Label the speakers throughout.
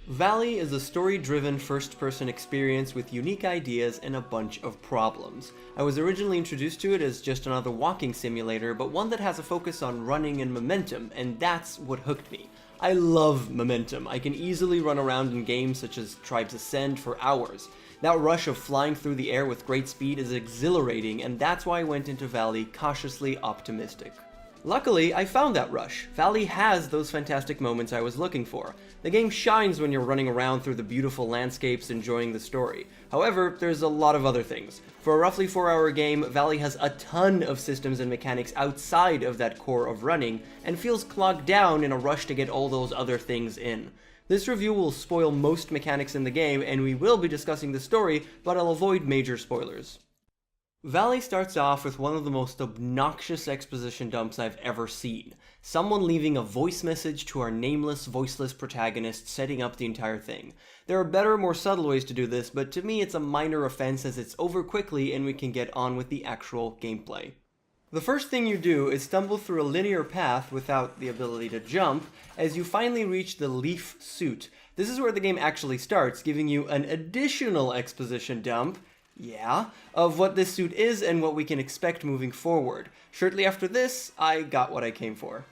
Speaker 1: Valley is a story-driven first-person experience with unique ideas and a bunch of problems. I was originally introduced to it as just another walking simulator, but one that has a focus on running and momentum, and that's what hooked me. I love momentum. I can easily run around in games such as Tribes Ascend for hours. That rush of flying through the air with great speed is exhilarating, and that's why I went into Valley cautiously optimistic. Luckily, I found that rush. Valley has those fantastic moments I was looking for. The game shines when you're running around through the beautiful landscapes enjoying the story. However, there's a lot of other things. For a roughly 4-hour game, Valley has a ton of systems and mechanics outside of that core of running, and feels clogged down in a rush to get all those other things in. This review will spoil most mechanics in the game, and we will be discussing the story, but I'll avoid major spoilers. Valley starts off with one of the most obnoxious exposition dumps I've ever seen. Someone leaving a voice message to our nameless, voiceless protagonist, setting up the entire thing. There are better, more subtle ways to do this, but to me it's a minor offense as it's over quickly and we can get on with the actual gameplay. The first thing you do is stumble through a linear path without the ability to jump, as you finally reach the Leaf suit. This is where the game actually starts, giving you an additional exposition dump, of what this suit is and what we can expect moving forward. Shortly after this, I got what I came for.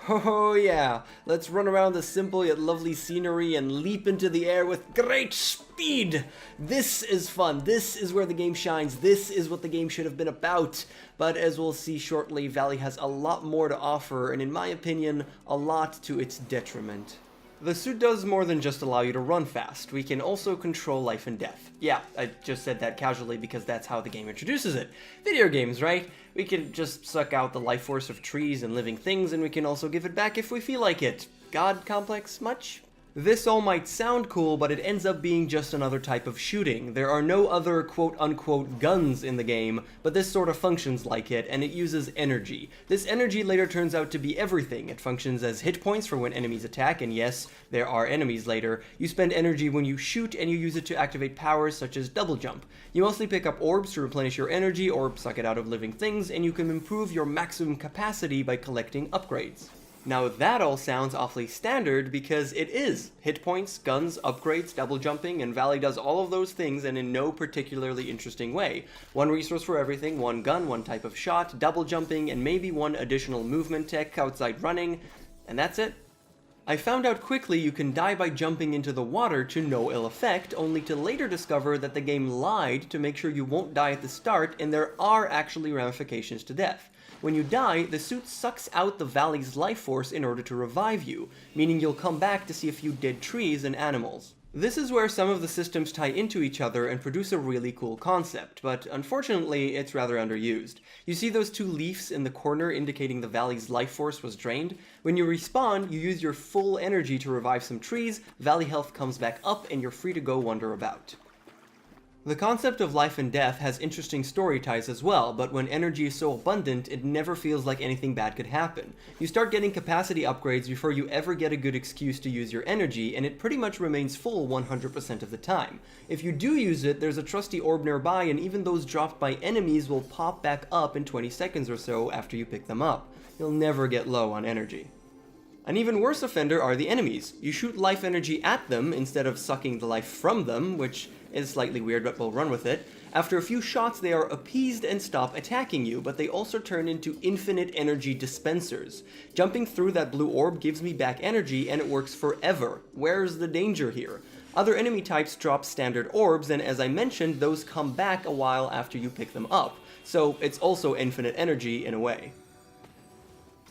Speaker 1: Oh yeah, let's run around the simple yet lovely scenery and leap into the air with great speed! This is fun, this is where the game shines, this is what the game should have been about. But as we'll see shortly, Valley has a lot more to offer, and in my opinion, a lot to its detriment. The suit does more than just allow you to run fast. We can also control life and death. Yeah, I just said that casually because that's how the game introduces it. Video games, right? We can just suck out the life force of trees and living things, and we can also give it back if we feel like it. God complex much? This all might sound cool, but it ends up being just another type of shooting. There are no other quote-unquote guns in the game, but this sort of functions like it, and it uses energy. This energy later turns out to be everything. It functions as hit points for when enemies attack, and yes, there are enemies later. You spend energy when you shoot, and you use it to activate powers such as double jump. You mostly pick up orbs to replenish your energy, or suck it out of living things, and you can improve your maximum capacity by collecting upgrades. Now that all sounds awfully standard because it is. Hit points, guns, upgrades, double jumping, and Valley does all of those things and in no particularly interesting way. One resource for everything, one gun, one type of shot, double jumping, and maybe one additional movement tech outside running, and that's it. I found out quickly you can die by jumping into the water to no ill effect, only to later discover that the game lied to make sure you won't die at the start, and there are actually ramifications to death. When you die, the suit sucks out the Valley's life force in order to revive you, meaning you'll come back to see a few dead trees and animals. This is where some of the systems tie into each other and produce a really cool concept, but unfortunately it's rather underused. You see those two leaves in the corner indicating the Valley's life force was drained? When you respawn, you use your full energy to revive some trees, Valley health comes back up, and you're free to go wander about. The concept of life and death has interesting story ties as well, but when energy is so abundant, it never feels like anything bad could happen. You start getting capacity upgrades before you ever get a good excuse to use your energy, and it pretty much remains full 100% of the time. If you do use it, there's a trusty orb nearby, and even those dropped by enemies will pop back up in 20 seconds or so after you pick them up. You'll never get low on energy. An even worse offender are the enemies. You shoot life energy at them instead of sucking the life from them, which is slightly weird, but we'll run with it. After a few shots, they are appeased and stop attacking you, but they also turn into infinite energy dispensers. Jumping through that blue orb gives me back energy, and it works forever. Where's the danger here? Other enemy types drop standard orbs, and as I mentioned, those come back a while after you pick them up. So it's also infinite energy in a way.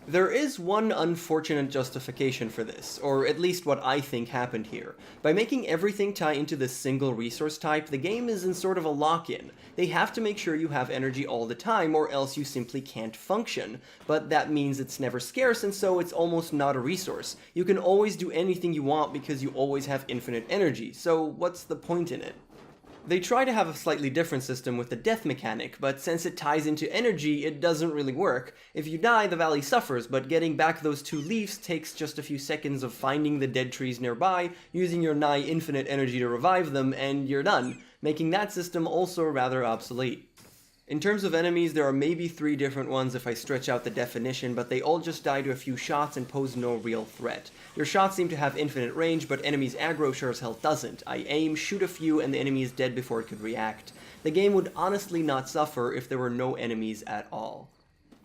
Speaker 1: There is one unfortunate justification for this, or at least what I think happened here. By making everything tie into this single resource type, the game is in sort of a lock-in. They have to make sure you have energy all the time, or else you simply can't function. But that means it's never scarce, and so it's almost not a resource. You can always do anything you want because you always have infinite energy, so what's the point in it? They try to have a slightly different system with the death mechanic, but since it ties into energy, it doesn't really work. If you die, the valley suffers, but getting back those 2 leaves takes just a few seconds of finding the dead trees nearby, using your nigh infinite energy to revive them, and you're done, making that system also rather obsolete. In terms of enemies, there are maybe 3 different ones if I stretch out the definition, but they all just die to a few shots and pose no real threat. Your shots seem to have infinite range, but enemies' aggro sure as hell doesn't. I aim, shoot a few, and the enemy is dead before it could react. The game would honestly not suffer if there were no enemies at all.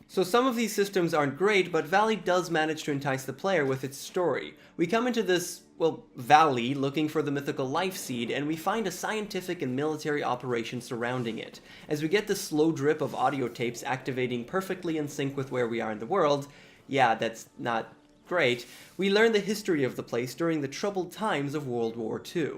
Speaker 1: So some of these systems aren't great, but Valley does manage to entice the player with its story. We come into this, well, valley looking for the mythical life seed, and we find a scientific and military operation surrounding it. As we get the slow drip of audio tapes activating perfectly in sync with where we are in the world, yeah, that's not great, we learn the history of the place during the troubled times of World War II.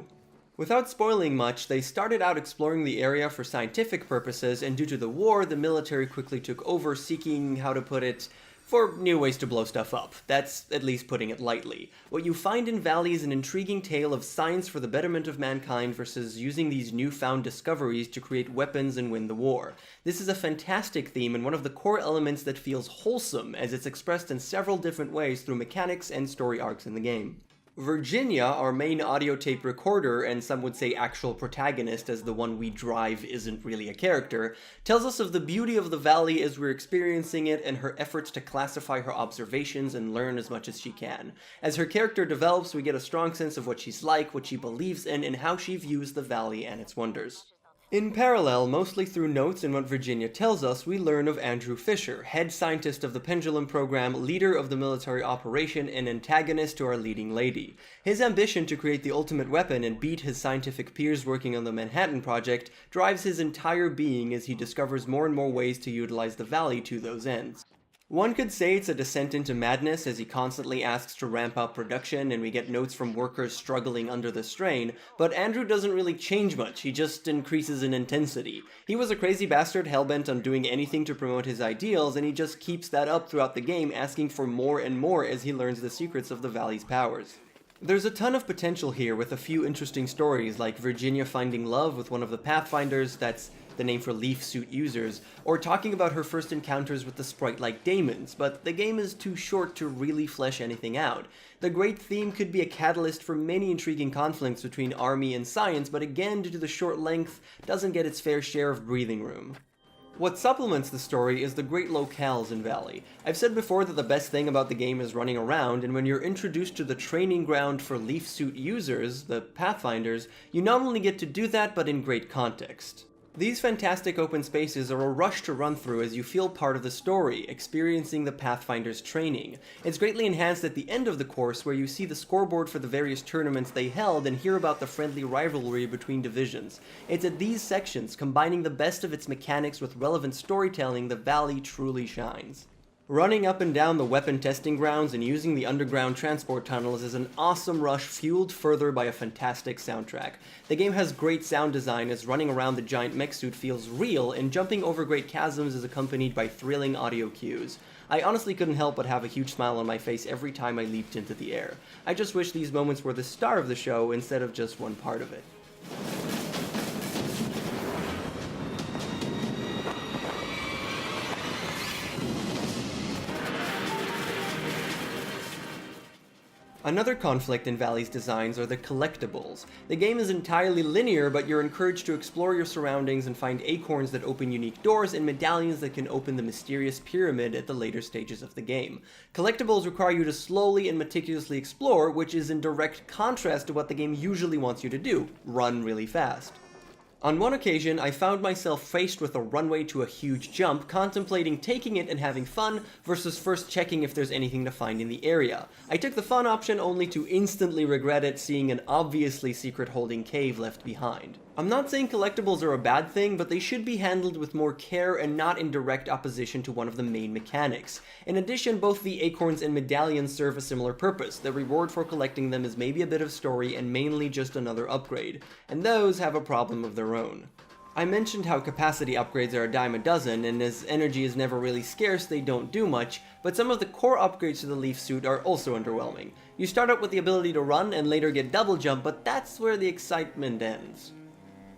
Speaker 1: Without spoiling much, they started out exploring the area for scientific purposes, and due to the war, the military quickly took over, seeking, how to put it, for new ways to blow stuff up. That's at least putting it lightly. What you find in Valley is an intriguing tale of science for the betterment of mankind versus using these newfound discoveries to create weapons and win the war. This is a fantastic theme and one of the core elements that feels wholesome, as it's expressed in several different ways through mechanics and story arcs in the game. Virginia, our main audio tape recorder, and some would say actual protagonist as the one we drive isn't really a character, tells us of the beauty of the valley as we're experiencing it and her efforts to classify her observations and learn as much as she can. As her character develops, we get a strong sense of what she's like, what she believes in, and how she views the valley and its wonders. In parallel, mostly through notes and what Virginia tells us, we learn of Andrew Fisher, head scientist of the Pendulum Program, leader of the military operation, and antagonist to our leading lady. His ambition to create the ultimate weapon and beat his scientific peers working on the Manhattan Project drives his entire being as he discovers more and more ways to utilize the valley to those ends. One could say it's a descent into madness as he constantly asks to ramp up production and we get notes from workers struggling under the strain, but Andrew doesn't really change much, he just increases in intensity. He was a crazy bastard hellbent on doing anything to promote his ideals, and he just keeps that up throughout the game, asking for more and more as he learns the secrets of the Valley's powers. There's a ton of potential here with a few interesting stories, like Virginia finding love with one of the Pathfinders, that's the name for leaf suit users, or talking about her first encounters with the sprite-like daemons, but the game is too short to really flesh anything out. The great theme could be a catalyst for many intriguing conflicts between army and science, but again, due to the short length, doesn't get its fair share of breathing room. What supplements the story is the great locales in Valley. I've said before that the best thing about the game is running around, and when you're introduced to the training ground for leaf suit users, the Pathfinders, you not only get to do that, but in great context. These fantastic open spaces are a rush to run through as you feel part of the story, experiencing the Pathfinder's training. It's greatly enhanced at the end of the course where you see the scoreboard for the various tournaments they held and hear about the friendly rivalry between divisions. It's at these sections, combining the best of its mechanics with relevant storytelling, the Valley truly shines. Running up and down the weapon testing grounds and using the underground transport tunnels is an awesome rush fueled further by a fantastic soundtrack. The game has great sound design as running around the giant mech suit feels real, and jumping over great chasms is accompanied by thrilling audio cues. I honestly couldn't help but have a huge smile on my face every time I leaped into the air. I just wish these moments were the star of the show instead of just one part of it. Another conflict in Valley's designs are the collectibles. The game is entirely linear, but you're encouraged to explore your surroundings and find acorns that open unique doors and medallions that can open the mysterious pyramid at the later stages of the game. Collectibles require you to slowly and meticulously explore, which is in direct contrast to what the game usually wants you to do: run really fast. On one occasion, I found myself faced with a runway to a huge jump, contemplating taking it and having fun, versus first checking if there's anything to find in the area. I took the fun option only to instantly regret it, seeing an obviously secret holding cave left behind. I'm not saying collectibles are a bad thing, but they should be handled with more care and not in direct opposition to one of the main mechanics. In addition, both the acorns and medallions serve a similar purpose. The reward for collecting them is maybe a bit of story and mainly just another upgrade, and those have a problem of their own. I mentioned how capacity upgrades are a dime a dozen, and as energy is never really scarce, they don't do much, but some of the core upgrades to the Leaf suit are also underwhelming. You start out with the ability to run and later get double jump, but that's where the excitement ends.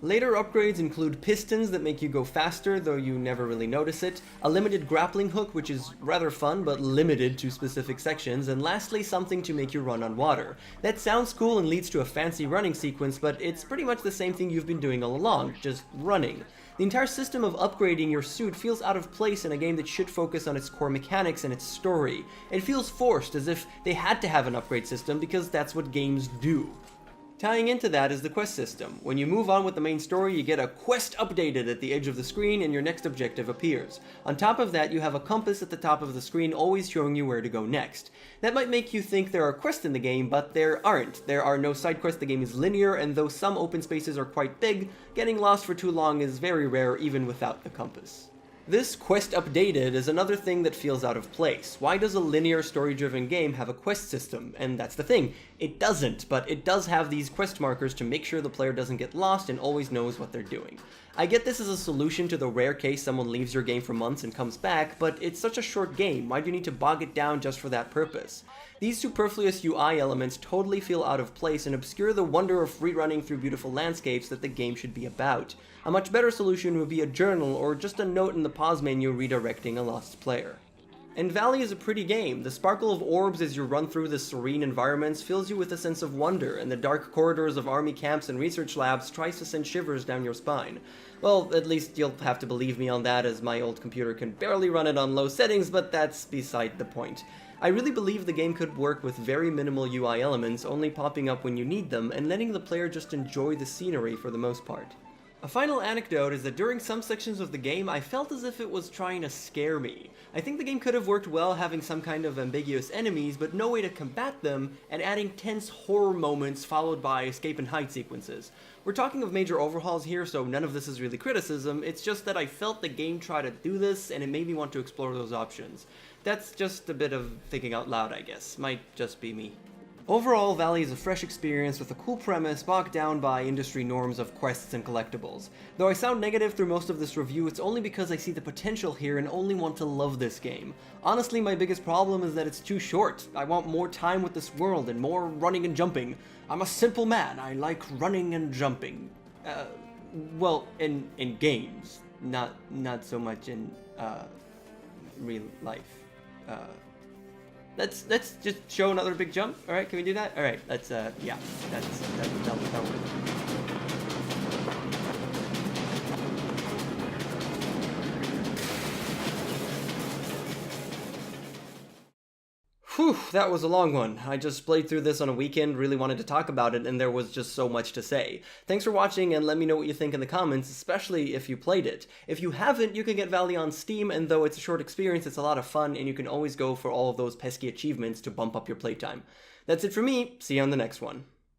Speaker 1: Later upgrades include pistons that make you go faster, though you never really notice it, a limited grappling hook which is rather fun but limited to specific sections, and lastly something to make you run on water. That sounds cool and leads to a fancy running sequence, but it's pretty much the same thing you've been doing all along, just running. The entire system of upgrading your suit feels out of place in a game that should focus on its core mechanics and its story. It feels forced, as if they had to have an upgrade system because that's what games do. Tying into that is the quest system. When you move on with the main story, you get a quest updated at the edge of the screen and your next objective appears. On top of that, you have a compass at the top of the screen always showing you where to go next. That might make you think there are quests in the game, but there aren't. There are no side quests, the game is linear, and though some open spaces are quite big, getting lost for too long is very rare even without the compass. This quest updated is another thing that feels out of place. Why does a linear story-driven game have a quest system? And that's the thing, it doesn't, but it does have these quest markers to make sure the player doesn't get lost and always knows what they're doing. I get this as a solution to the rare case someone leaves your game for months and comes back, but it's such a short game, why do you need to bog it down just for that purpose? These superfluous UI elements totally feel out of place and obscure the wonder of free running through beautiful landscapes that the game should be about. A much better solution would be a journal or just a note in the pause menu redirecting a lost player. And Valley is a pretty game. The sparkle of orbs as you run through the serene environments fills you with a sense of wonder, and the dark corridors of army camps and research labs tries to send shivers down your spine. Well, at least you'll have to believe me on that, as my old computer can barely run it on low settings, but that's beside the point. I really believe the game could work with very minimal UI elements, only popping up when you need them, and letting the player just enjoy the scenery for the most part. A final anecdote is that during some sections of the game, I felt as if it was trying to scare me. I think the game could have worked well having some kind of ambiguous enemies, but no way to combat them, and adding tense horror moments followed by escape and hide sequences. We're talking of major overhauls here, so none of this is really criticism, it's just that I felt the game try to do this, and it made me want to explore those options. That's just a bit of thinking out loud, I guess. Might just be me. Overall, Valley is a fresh experience with a cool premise bogged down by industry norms of quests and collectibles. Though I sound negative through most of this review, it's only because I see the potential here and only want to love this game. Honestly, my biggest problem is that it's too short. I want more time with this world and more running and jumping. I'm a simple man, I like running and jumping. Well, in games. Not so much in, real life. Let's just show another big jump. All right, can we do that? All right, let's yeah, that'll work. Whew, that was a long one. I just played through this on a weekend, really wanted to talk about it, and there was just so much to say. Thanks for watching, and let me know what you think in the comments, especially if you played it. If you haven't, you can get Valley on Steam, and though it's a short experience, it's a lot of fun, and you can always go for all of those pesky achievements to bump up your playtime. That's it for me. See you on the next one.